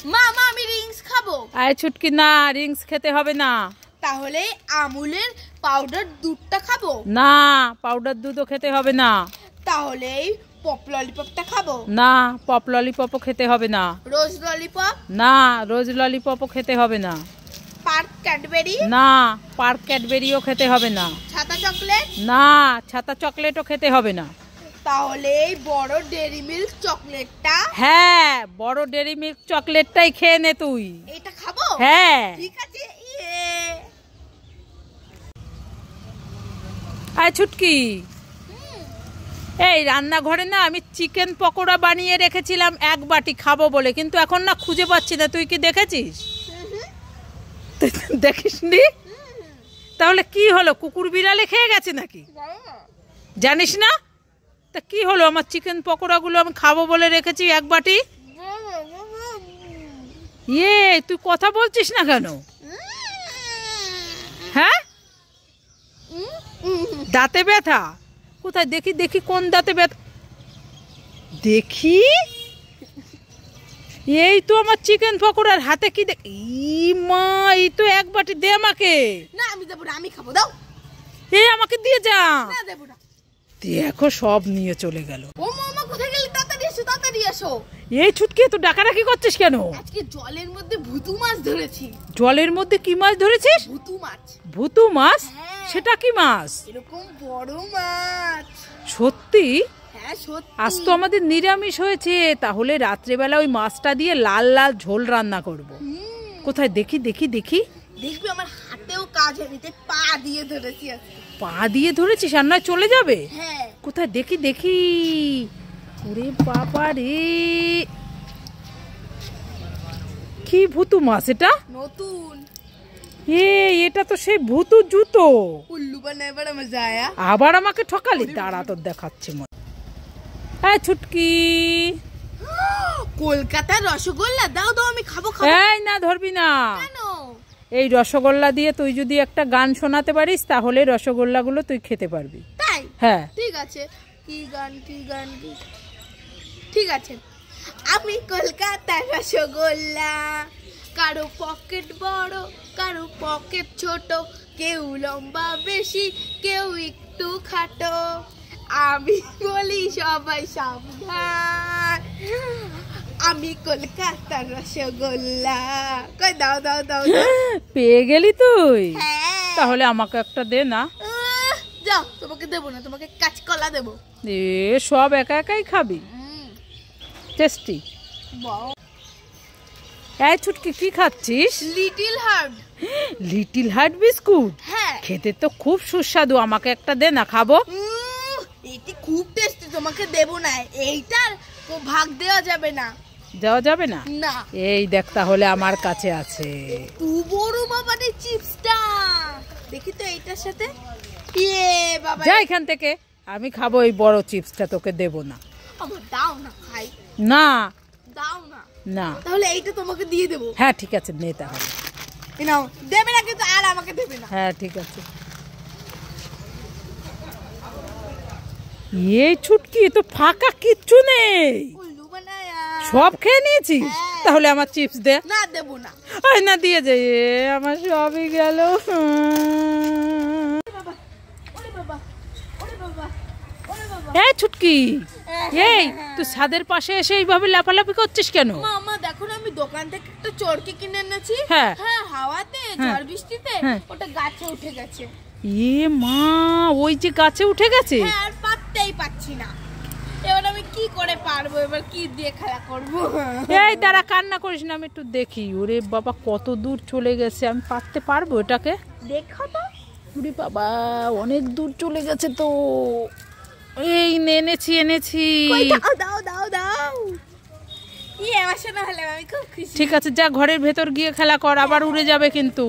মা মা আমি রিংস খাবো। আয় ছুটকি, না রিংস খেতে হবে না। তাহলে আমুলের পাউডার দুধটা খাবো। না, পাউডার দুধও খেতে হবে না। তাহলে পপ ললিপপটা খাবো। না, পপ ললিপপও খেতে হবে না। রোজ ললিপপ। না, রোজ ললিপপও খেতে হবে না। Park Cadbury. না, পার্ক ক্যাডবেরিও খেতে হবে না। ছাতা চকলেট। না, ছাতা চকলেটও খেতে হবে না। তাহলে এই বড় ডেরি মিল্ক চকলেটটা। হ্যাঁ, বড় ডেরি মিল্ক চকলেটটাই খেয়ে নে তুই। এটা খাবো? হ্যাঁ ঠিক আছে। আয় ছুটকি, এই রান্নাঘরে না আমি চিকেন পকোড়া বানিয়ে রেখেছিলাম এক বাটি খাবো বলে, কিন্তু এখন না খুঁজে পাচ্ছি না। তুই কি দেখেছিস? দেখিসনি? তাহলে কি হলো, কুকুর বিড়ালে খেয়ে গেছে নাকি? জানিস না? তা কি হলো, আমার চিকেন পকোড়াগুলো আমি খাবো বলে রেখেছি এক বাটি। ইয়ে, তুই কথা বলছিস না কেন? হ্যাঁ, দাঁতে ব্যথা? কোথায় দেখি দেখি, কোন দাঁতে ব্যথা দেখি। এই তো আমার চিকেন পকোড়ার হাতে কি দেখ। মা, এই তো এক বাটি দে আমাকে। না আমি দেবো না, আমি খাবো, দাও। এই আমাকে দিয়ে যা। না দেবো না। দেখো সব নিয়ে চলে গেল। ও মামা কোথায় গেলে? তাড়াতাড়ি এসো, তাড়াতাড়ি এসো। এই ছুটকি, তো ডাকাডাকি করছিস কেন? আজকে জলের মধ্যে ভুতু মাছ ধরেছি। জলের মধ্যে কি মাছ ধরেছিস? ভুতু মাছ। ভুতু মাছ? হ্যাঁ। সেটা কি মাছ? এরকম বড় মাছ। সত্যি? হ্যাঁ সত্যি। আজ তো আমাদের নিরামিষ হয়েছে, তাহলে রাত্রেবেলা ওই মাছটা দিয়ে লাল লাল ঝোল রান্না করব। কোথায় দেখি দেখি দেখি। দেখবি আমার হাতেও কাজ হয়েছে, পা দিয়ে ধরেছি আজকে। পা দিয়ে ধরেছিস আর নয় চলে যাবে? হ্যাঁ। কোথায় দেখি দেখি। ওরে বাবা রে, কি ভুতু মাছ এটা? নতুন। এটা তো সেই ভুতু জুতো। উল্লু বানায় বড় মজা আয়া। আবার আমাকে ঠকালি? দাঁড়া, তোর দেখাচ্ছি মনে। হ্যাঁ ছুটকি, কলকাতার রসগোল্লা দাও দাও, আমি খাবো খাবো। এই না, ধরবি না। কেন? এই রসগোল্লা দিয়ে তুই যদি একটা গান শোনাতে পারিস, তাহলে রসগোল্লাগুলো তুই খেতে পারবি। তাই? হ্যাঁ ঠিক আছে। কি গান কি গান কি? ঠিক আছে। আমি কলকাতার রসগোল্লা, কারো পকেট বড় কারো পকেট ছোট, কেউ লম্বা বেশি কেউ একটু খাটো, আমি বলি সবাই সাবধান, আমি কলকাতার রসগোল্লা। কই দাও দাও দাও। পেয়ে গেলি তুই? হ্যাঁ। তাহলে আমাকে একটা দে না। যাও, তোমাকে দেবো না, তোমাকে কাঁচকলা দেবো। সব একা একাই খাবি? টেস্টি। এই ছুটকি, কি খাচ্ছিস? Little heart. Little heart biscuit? হ্যাঁ। খেতে তো খুব সুস্বাদু, আমাকে একটা দে না, খাবো। এটি খুব টেস্টি, তোমাকে দেবো না। এইটার ভাগ দেওয়া যাবে না। দেওয়া যাবে না? না। এই দেখ, তাহলে আমার কাছে আছে। তু বড় বাবারে চিপসটা দেখি তো এইটার সাথে। ইয়ে বাবা, যা এখান থেকে, আমি খাবো এই বড় চিপসটা, তোকে দেব না। আমার দাও না, খাই। না দাও না। না। তাহলে এইটা তোমাকে দিয়ে দেবো। হ্যাঁ ঠিক আছে, নে তাহলে। নাও, দেবে না কিন্তু, আর আমাকে দেবে না। হ্যাঁ ঠিক আছে। এই ছুটকি, তো ফাঁকা কিচ্ছু নেই, উল্লু বানায়া। সব খেয়ে নিয়েছিস? তাহলে আমার চিপস দে। না দেবো না। আয় না, দিয়ে যাই। আমার সবই গেল। এই ছুটকি, এই তুই ছাদের পাশে এসে এইভাবে লাফালাফি করছিস কেন? মামা দেখো না, আমি দোকান থেকে একটা চড়কি কিনে এনেছি। হ্যাঁ। হ্যাঁ, হাওয়াতে ঝড় বৃষ্টিতে ওটা গাছে উঠে গেছে। মা, ওই যে গাছে উঠে গেছে? হ্যাঁ, আর পাততেই পাচ্ছি না। এবার আমি কি করে পারবো? এবার কি দিয়ে খেলা করবো? এই দাঁড়া, কান্না করিস না, আমি একটু দেখি। ওরে বাবা, কত দূর চলে গেছে, আমি পারতে পারবো এটাকে? দেখো তো। ওরে বাবা, অনেক দূর চলে গেছে তো। এই এনেছি এনেছি। দাও দাও দাও দাও। আমার শোনা হলে আমি খুব খুশি। ঠিক আছে, যা ঘরের ভেতর গিয়ে খেলা কর, আবার উড়ে যাবে কিন্তু।